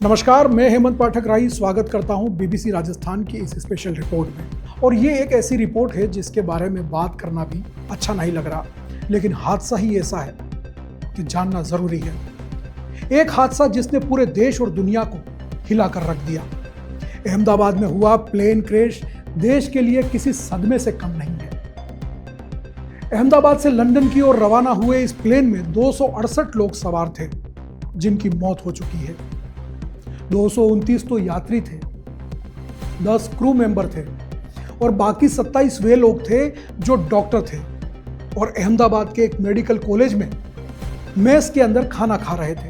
नमस्कार, मैं हेमंत पाठक राही स्वागत करता हूं बीबीसी राजस्थान की इस स्पेशल रिपोर्ट में। और ये एक ऐसी रिपोर्ट है जिसके बारे में बात करना भी अच्छा नहीं लग रहा, लेकिन हादसा ही ऐसा है कि जानना जरूरी है। एक हादसा जिसने पूरे देश और दुनिया को हिलाकर रख दिया। अहमदाबाद में हुआ प्लेन क्रैश देश के लिए किसी सदमे से कम नहीं है। अहमदाबाद से लंदन की ओर रवाना हुए इस प्लेन में 268 लोग सवार थे, जिनकी मौत हो चुकी है। 229 तो यात्री थे, 10 क्रू मेंबर थे और बाकी 27 वे लोग थे जो डॉक्टर थे और अहमदाबाद के एक मेडिकल कॉलेज में मेस के अंदर खाना खा रहे थे।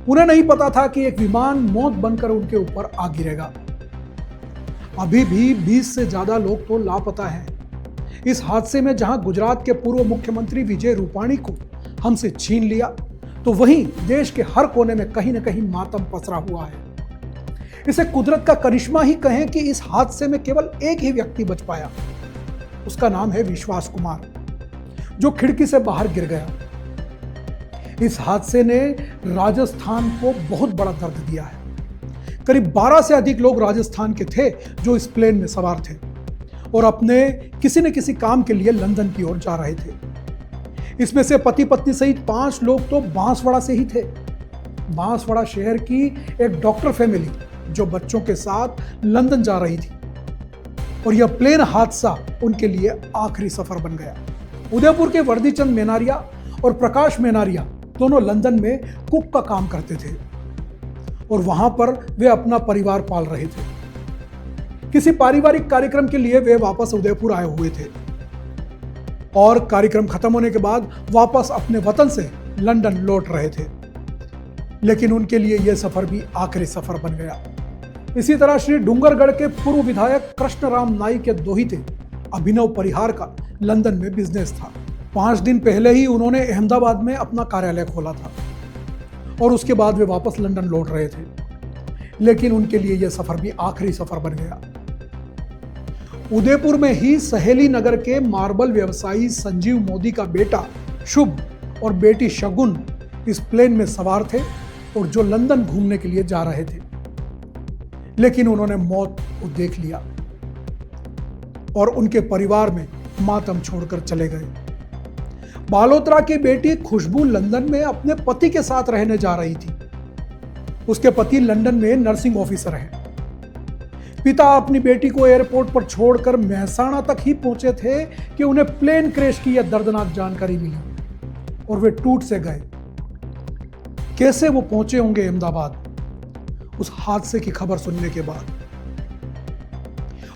उन्हें नहीं पता था कि एक विमान मौत बनकर उनके ऊपर आ गिरेगा। अभी भी 20 से ज्यादा लोग तो लापता हैं। इस हादसे में जहां गुजरात के पूर्व मुख्यमंत्री विजय रूपाणी को हमसे छीन लिया, तो वहीं देश के हर कोने में कहीं न कहीं मातम पसरा हुआ है। इसे कुदरत का करिश्मा ही कहें कि इस हादसे में केवल एक ही व्यक्ति बच पाया। उसका नाम है विश्वास कुमार, जो खिड़की से बाहर गिर गया। इस हादसे ने राजस्थान को बहुत बड़ा दर्द दिया है। करीब 12 से अधिक लोग राजस्थान के थे जो इस प्लेन में सवार थे और अपने किसी न किसी काम के लिए लंदन की ओर जा रहे थे। इसमें से पति पत्नी सहित 5 लोग तो बांसवाड़ा से ही थे। बांसवाड़ा शहर की एक डॉक्टर फैमिली जो बच्चों के साथ लंदन जा रही थी और यह प्लेन हादसा उनके लिए आखिरी सफर बन गया। उदयपुर के वर्दीचंद मेनारिया और प्रकाश मेनारिया दोनों लंदन में कुक का काम करते थे और वहां पर वे अपना परिवार पाल रहे थे। किसी पारिवारिक कार्यक्रम के लिए वे वापस उदयपुर आए हुए थे और कार्यक्रम खत्म होने के बाद वापस अपने वतन से लंदन लौट रहे थे, लेकिन उनके लिए यह सफर भी आखिरी सफर बन गया। इसी तरह श्री डूंगरगढ़ के पूर्व विधायक कृष्णराम नाई के दोहिते अभिनव परिहार का लंदन में बिजनेस था। 5 दिन पहले ही उन्होंने अहमदाबाद में अपना कार्यालय खोला था और उसके बाद वे वापस लंदन लौट रहे थे, लेकिन उनके लिए यह सफर भी आखिरी सफर बन गया। उदयपुर में ही सहेली नगर के मार्बल व्यवसायी संजीव मोदी का बेटा शुभ और बेटी शगुन इस प्लेन में सवार थे और जो लंदन घूमने के लिए जा रहे थे, लेकिन उन्होंने मौत को देख लिया और उनके परिवार में मातम छोड़कर चले गए। बालोतरा की बेटी खुशबू लंदन में अपने पति के साथ रहने जा रही थी। उसके पति लंदन में नर्सिंग ऑफिसर हैं। पिता अपनी बेटी को एयरपोर्ट पर छोड़कर मेहसाणा तक ही पहुंचे थे कि उन्हें प्लेन क्रैश की यह दर्दनाक जानकारी मिली और वे टूट से गए। कैसे वो पहुंचे होंगे अहमदाबाद उस हादसे की खबर सुनने के बाद।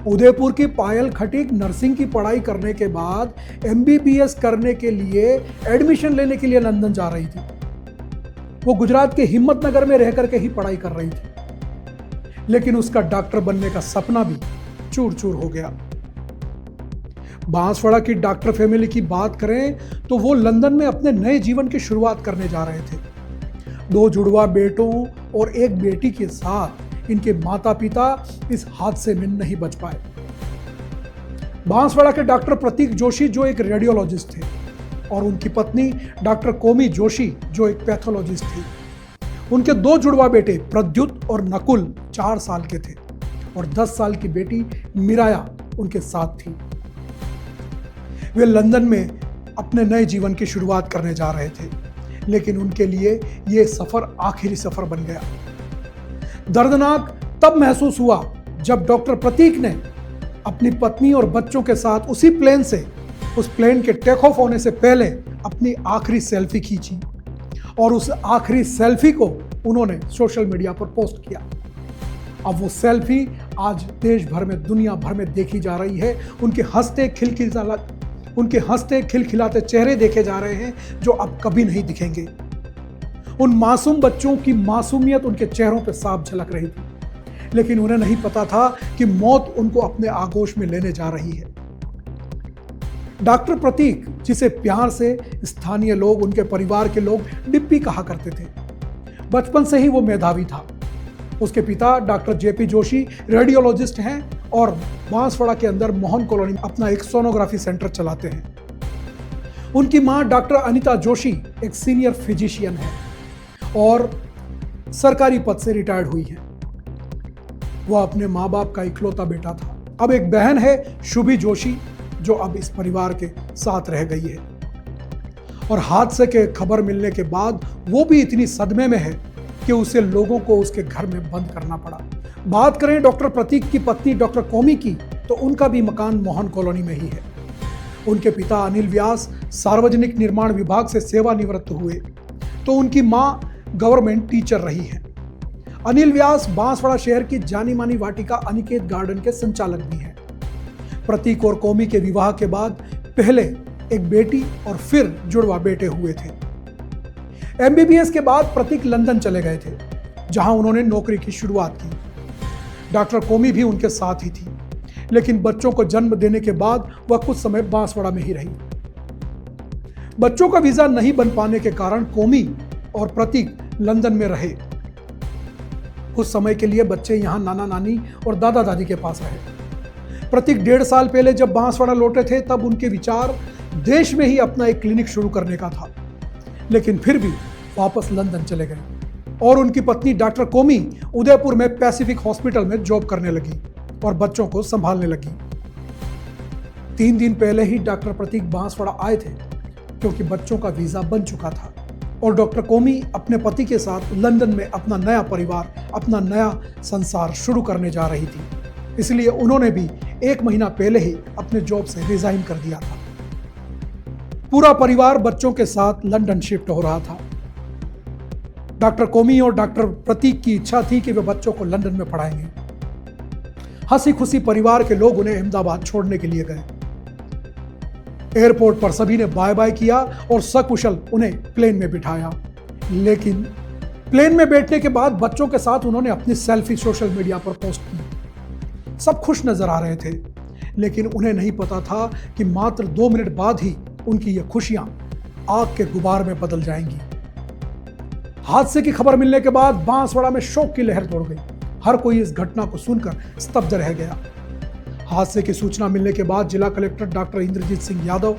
उदयपुर की पायल खटीक नर्सिंग की पढ़ाई करने के बाद एमबीबीएस करने के लिए एडमिशन लेने के लिए लंदन जा रही थी। वो गुजरात के हिम्मतनगर में रह करके ही पढ़ाई कर रही थी, लेकिन उसका डॉक्टर बनने का सपना भी चूर चूर हो गया। बांसवाड़ा की डॉक्टर फैमिली की बात करें तो वो लंदन में अपने नए जीवन की शुरुआत करने जा रहे थे। 2 जुड़वा बेटों और एक बेटी के साथ इनके माता पिता इस हादसे में नहीं बच पाए। बांसवाड़ा के डॉक्टर प्रतीक जोशी जो एक रेडियोलॉजिस्ट थे और उनकी पत्नी डॉक्टर कोमी जोशी जो एक पैथोलॉजिस्ट थी। उनके 2 जुड़वा बेटे प्रद्युत और नकुल 4 साल के थे और 10 साल की बेटी मिराया उनके साथ थी। वे लंदन में अपने नए जीवन की शुरुआत करने जा रहे थे, लेकिन उनके लिए यह सफर आखिरी सफर बन गया। दर्दनाक तब महसूस हुआ जब डॉक्टर प्रतीक ने अपनी पत्नी और बच्चों के साथ उसी प्लेन से उस प्लेन के टेक ऑफ होने से पहले अपनी आखिरी सेल्फी खींची और उस आखिरी सेल्फी को उन्होंने सोशल मीडिया पर पोस्ट किया। अब वो सेल्फी आज देश भर में दुनिया भर में देखी जा रही है। उनके हंसते खिलखिलाते चेहरे देखे जा रहे हैं जो अब कभी नहीं दिखेंगे। उन मासूम बच्चों की मासूमियत उनके चेहरों पर साफ झलक रही थी, लेकिन उन्हें नहीं पता था कि मौत उनको अपने आगोश में लेने जा रही है। डॉक्टर प्रतीक, जिसे प्यार से स्थानीय लोग, उनके परिवार के लोग डिप्पी कहा करते थे, बचपन से ही वो मेधावी था। उसके पिता डॉक्टर जेपी जोशी रेडियोलॉजिस्ट हैं और बांसवाड़ा के अंदर मोहन कॉलोनी में अपना एक सोनोग्राफी सेंटर चलाते हैं। उनकी मां डॉक्टर अनीता जोशी एक सीनियर फिजिशियन है और सरकारी पद से रिटायर्ड हुई हैं। वह अपने माँ बाप का इकलौता बेटा था। अब एक बहन है शुभी जोशी, जो अब इस परिवार के साथ रह गई है। और हादसे के खबर मिलने के बाद वो भी इतनी सदमे में है कि उसे लोगों को उसके घर में बंद करना पड़ा। बात करें डॉक्टर प्रतीक की पत्नी डॉक्टर कौमी की, तो उनका भी मकान मोहन कॉलोनी में ही है। उनके पिता अनिल व्यास सार्वजनिक निर्माण विभाग से सेवानिवृत्त हुए, तो उनकी मां गवर्नमेंट टीचर रही है। अनिल व्यास बांसवाड़ा शहर की जानी मानी वाटिका अनिकेत गार्डन के संचालक भी हैं। प्रतीक और कौमी के विवाह के बाद पहले एक बेटी और फिर जुड़वा बेटे हुए थे। एमबीबीएस के बाद प्रतीक लंदन चले गए थे, जहां उन्होंने नौकरी की शुरुआत की। डॉक्टर कौमी भी उनके साथ ही थी, लेकिन बच्चों को जन्म देने के बाद वह कुछ समय बांसवाड़ा में ही रही। बच्चों का वीजा नहीं बन पाने के कारण कौमी और प्रतीक लंदन में रहे। कुछ समय के लिए बच्चे यहां नाना नानी और दादा दादी के पास रहे। प्रतीक 1.5 साल पहले जब बांसवाड़ा लौटे थे, तब उनके विचार देश में ही अपना एक क्लिनिक शुरू करने का था, लेकिन फिर भी वापस लंदन चले गए और उनकी पत्नी डॉक्टर कौमी उदयपुर में पैसिफिक हॉस्पिटल में जॉब करने लगी और बच्चों को संभालने लगी। 3 दिन पहले ही डॉक्टर प्रतीक बांसवाड़ा आए थे, क्योंकि बच्चों का वीजा बन चुका था और डॉक्टर कौमी अपने पति के साथ लंदन में अपना नया परिवार, अपना नया संसार शुरू करने जा रही थी। इसलिए उन्होंने भी 1 महीना पहले ही अपने जॉब से रिजाइन कर दिया था। पूरा परिवार बच्चों के साथ लंदन शिफ्ट हो रहा था। डॉक्टर कौमी और डॉक्टर प्रतीक की इच्छा थी कि वे बच्चों को लंदन में पढ़ाएंगे। हंसी खुशी परिवार के लोग उन्हें अहमदाबाद छोड़ने के लिए गए। एयरपोर्ट पर सभी ने बाय बाय किया और सकुशल उन्हें प्लेन में बिठाया। लेकिन प्लेन में बैठने के बाद बच्चों के साथ उन्होंने अपनी सेल्फी सोशल मीडिया पर पोस्ट की। सब खुश नजर आ रहे थे, लेकिन उन्हें नहीं पता था कि मात्र 2 मिनट बाद ही उनकी ये खुशियां आग के गुबार में बदल जाएंगी। हादसे की खबर मिलने के बाद बांसवाड़ा में शोक की लहर दौड़ गई। हर कोई इस घटना को सुनकर स्तब्ध रह गया। हादसे की सूचना मिलने के बाद जिला collector doctor Indrajit Singh Yadav,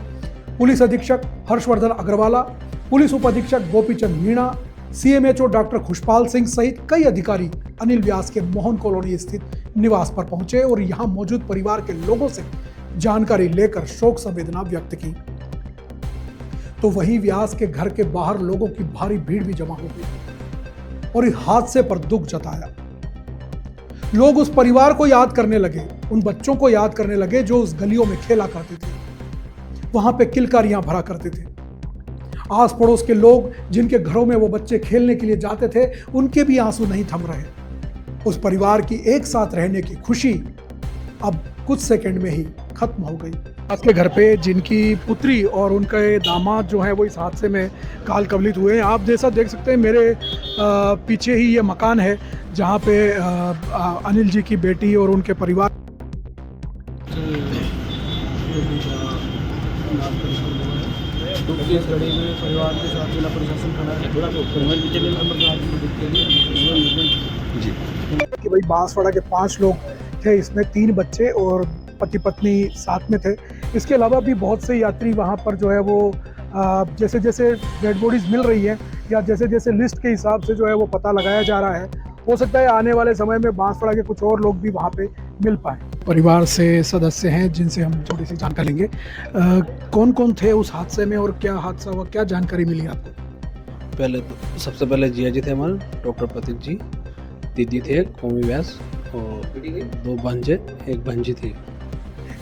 police अधीक्षक हर्षवर्धन अग्रवाला, पुलिस उप अधीक्षक गोपीचंद मीणा, सीएमएचओ डॉक्टर खुशपाल सिंह सहित कई अधिकारी अनिल व्यास के मोहन कॉलोनी स्थित निवास पर पहुंचे और यहां मौजूद परिवार के लोगों से जानकारी लेकर शोक संवेदना व्यक्त की। तो वहीं व्यास के घर के बाहर लोगों की भारी भीड़ भी जमा हो गई और इस हादसे पर दुख जताया। लोग उस परिवार को याद करने लगे, उन बच्चों को याद करने लगे जो उस गलियों में खेला करते थे, वहां पे किलकारियां भरा करते थे। आस पड़ोस के लोग जिनके घरों में वो बच्चे खेलने के लिए जाते थे, उनके भी आंसू नहीं थम रहे। उस परिवार की एक साथ रहने की खुशी अब कुछ सेकंड में ही खत्म हो गई। आपके घर पे जिनकी पुत्री और उनके दामाद जो है वो इस हादसे में काल कवलित हुए हैं। आप जैसा देख सकते हैं, मेरे पीछे ही ये मकान है जहाँ पे अनिल जी की बेटी और उनके परिवार इस घड़ी में परिवार के साथ जिला प्रशासन खड़ा है। जी कि भाई बांसवाड़ा के 5 लोग थे, इसमें 3 बच्चे और पति पत्नी साथ में थे। इसके अलावा भी बहुत से यात्री वहाँ पर जो है वो जैसे जैसे डेड बॉडीज मिल रही है या जैसे जैसे लिस्ट के हिसाब से जो है वो पता लगाया जा रहा है, हो सकता है आने वाले समय में बांसवाड़ा के कुछ और लोग भी वहाँ पे मिल पाए। परिवार से सदस्य हैं जिनसे हम थोड़ी सी जानकारी लेंगे। कौन कौन थे उस हादसे में और क्या हादसा हुआ, क्या जानकारी मिली आपको? पहले तो सबसे पहले जिया जी थे हमारे, डॉक्टर प्रतीक जी, दीदी थे कौमी व्यास और 2 भांजे, 1 भांजी थी।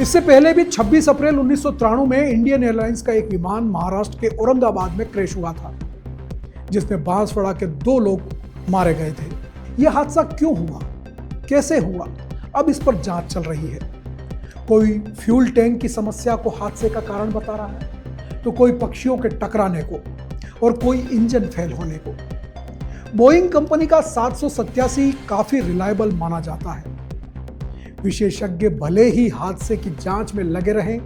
इससे पहले भी 26 अप्रैल 1993 में इंडियन एयरलाइंस का एक विमान महाराष्ट्र के औरंगाबाद में क्रैश हुआ था, जिसमें बांसवाड़ा के 2 लोग मारे गए थे। यह हादसा क्यों हुआ, कैसे हुआ, अब इस पर जांच चल रही है। कोई फ्यूल टैंक की समस्या को हादसे का कारण बता रहा है, तो कोई पक्षियों के टकराने को और कोई इंजन फेल होने को। बोइंग कंपनी का 787 काफी रिलायबल माना जाता है। विशेषज्ञ भले ही हादसे की जांच में लगे रहें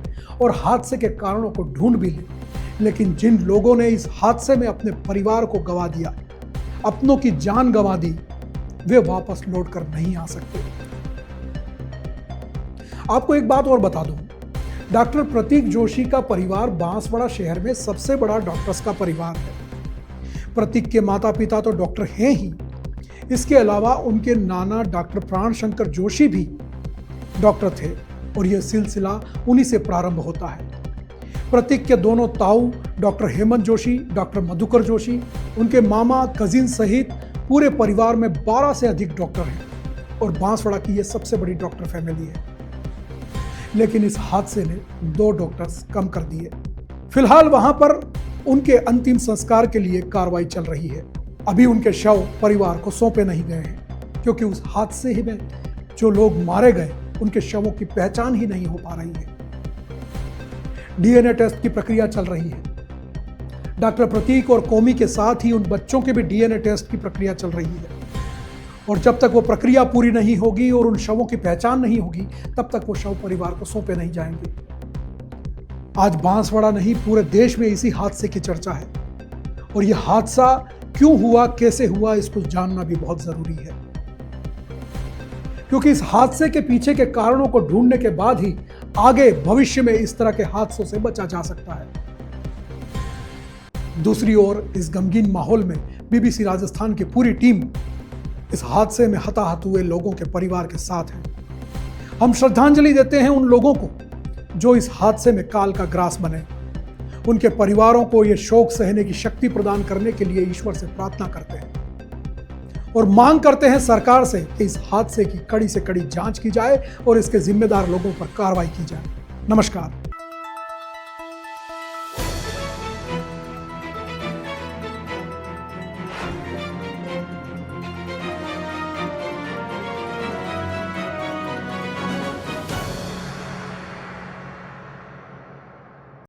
और हादसे के कारणों को ढूंढ भी लें, लेकिन जिन लोगों ने इस हादसे में अपने परिवार को गंवा दिया, अपनों की जान गंवा दी, वे वापस लौट कर नहीं आ सकते। आपको एक बात और बता दूं, डॉक्टर प्रतीक जोशी का परिवार बांसवाड़ा शहर में सबसे बड़ा डॉक्टर्स का परिवार है। प्रतीक के माता पिता तो डॉक्टर हैं ही, इसके अलावा उनके नाना डॉक्टर प्राण शंकर जोशी भी डॉक्टर थे और यह सिलसिला उन्हीं से प्रारंभ होता है। प्रतीक के दोनों ताऊ डॉक्टर हेमंत जोशी, डॉक्टर मधुकर जोशी, उनके मामा, कजिन सहित पूरे परिवार में 12 से अधिक डॉक्टर हैं और बांसवाड़ा की यह सबसे बड़ी डॉक्टर फैमिली है। लेकिन इस हादसे ने 2 डॉक्टर्स कम कर दिए। फिलहाल वहां पर उनके अंतिम संस्कार के लिए कार्रवाई चल रही है। अभी उनके शव परिवार को सौंपे नहीं गए हैं क्योंकि उस हादसे ही में जो लोग मारे गए उनके शवों की पहचान ही नहीं हो पा रही है। डीएनए टेस्ट की प्रक्रिया चल रही है। डॉक्टर प्रतीक और कौमी के साथ ही उन बच्चों के भी डीएनए टेस्ट की प्रक्रिया चल रही है और जब तक वो प्रक्रिया पूरी नहीं होगी और उन शवों की पहचान नहीं होगी तब तक वो शव परिवार को सौंपे नहीं जाएंगे। आज बांसवाड़ा नहीं, पूरे देश में इसी हादसे की चर्चा है और यह हादसा क्यों हुआ, कैसे हुआ, इसको जानना भी बहुत जरूरी है क्योंकि इस हादसे के पीछे के कारणों को ढूंढने के बाद ही आगे भविष्य में इस तरह के हादसों से बचा जा सकता है। दूसरी ओर इस गमगीन माहौल में बीबीसी राजस्थान की पूरी टीम इस हादसे में हताहत हुए लोगों के परिवार के साथ है। हम श्रद्धांजलि देते हैं उन लोगों को जो इस हादसे में काल का ग्रास बने। उनके परिवारों को यह शोक सहने की शक्ति प्रदान करने के लिए ईश्वर से प्रार्थना करते हैं और मांग करते हैं सरकार से कि इस हादसे की कड़ी से कड़ी जांच की जाए और इसके जिम्मेदार लोगों पर कार्रवाई की जाए। नमस्कार।